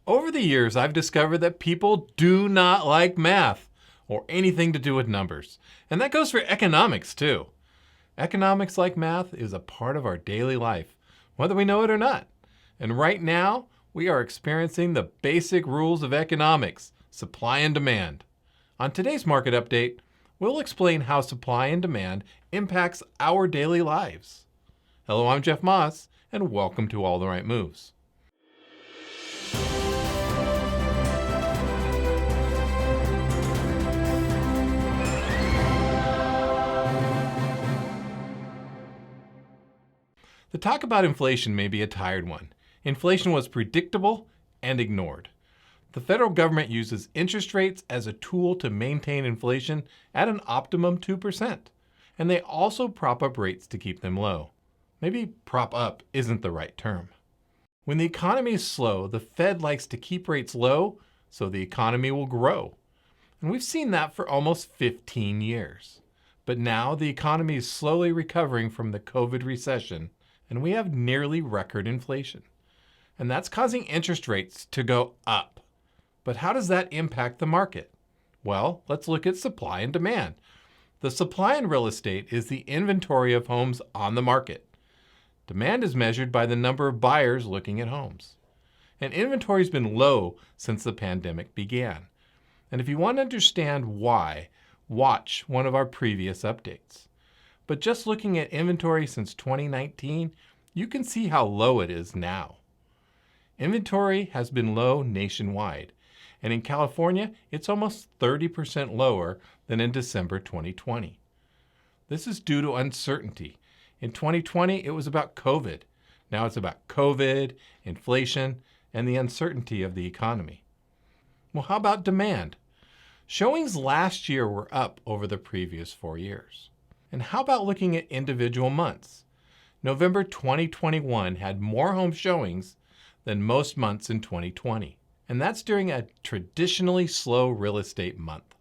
Over the years, I've discovered that people do not like math or anything to do with numbers. And that goes for economics too. Economics, like math, is a part of our daily life, whether we know it or not. And right now, we are experiencing the basic rules of economics, supply and demand. On today's market update, we'll explain how supply and demand impacts our daily lives. Hello, I'm Jeff Moss, and welcome to All the Right Moves. The talk about inflation may be a tired one. Inflation was predictable and ignored. The federal government uses interest rates as a tool to maintain inflation at an optimum 2%. And they also prop up rates to keep them low. Maybe prop up isn't the right term. When the economy is slow, the Fed likes to keep rates low so the economy will grow. And we've seen that for almost 15 years. But now the economy is slowly recovering from the COVID recession, and we have nearly record inflation. And that's causing interest rates to go up. But how does that impact the market? Well, let's look at supply and demand. The supply in real estate is the inventory of homes on the market. Demand is measured by the number of buyers looking at homes. And inventory has been low since the pandemic began. And if you want to understand why, watch one of our previous updates. But just looking at inventory since 2019, you can see how low it is now. Inventory has been low nationwide, and in California, it's almost 30% lower than in December 2020. This is due to uncertainty. In 2020, it was about COVID. Now it's about COVID, inflation, and the uncertainty of the economy. Well, how about demand? Showings last year were up over the previous 4 years. And how about looking at individual months? November 2021 had more home showings than most months in 2020. And that's during a traditionally slow real estate month.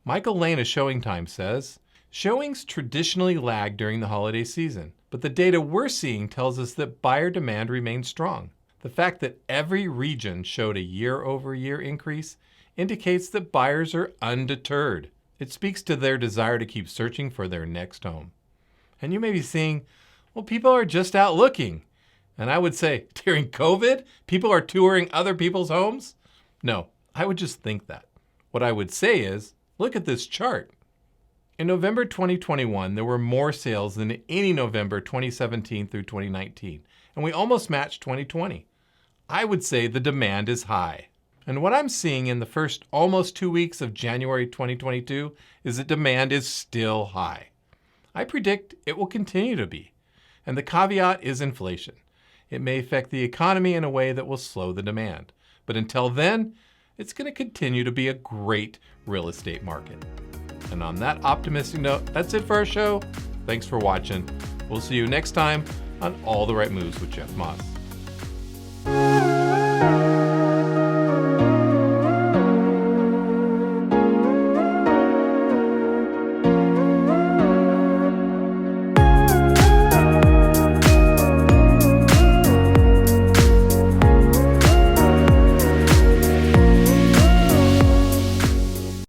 Michael Lane of Showing Time says, showings traditionally lag during the holiday season, but the data we're seeing tells us that buyer demand remains strong. The fact that every region showed a year-over-year increase indicates that buyers are undeterred. It speaks to their desire to keep searching for their next home. And you may be saying, well, people are just out looking. And I would say, during COVID, people are touring other people's homes? No, I would just think that. What I would say is, look at this chart. In November 2021, there were more sales than in any November 2017 through 2019, and we almost matched 2020. I would say the demand is high. And what I'm seeing in the first almost 2 weeks of January 2022 is that demand is still high. I predict it will continue to be. And the caveat is inflation. It may affect the economy in a way that will slow the demand. But until then, it's going to continue to be a great real estate market. And on that optimistic note, that's it for our show. Thanks for watching. We'll see you next time on All the Right Moves with Jeff Moss.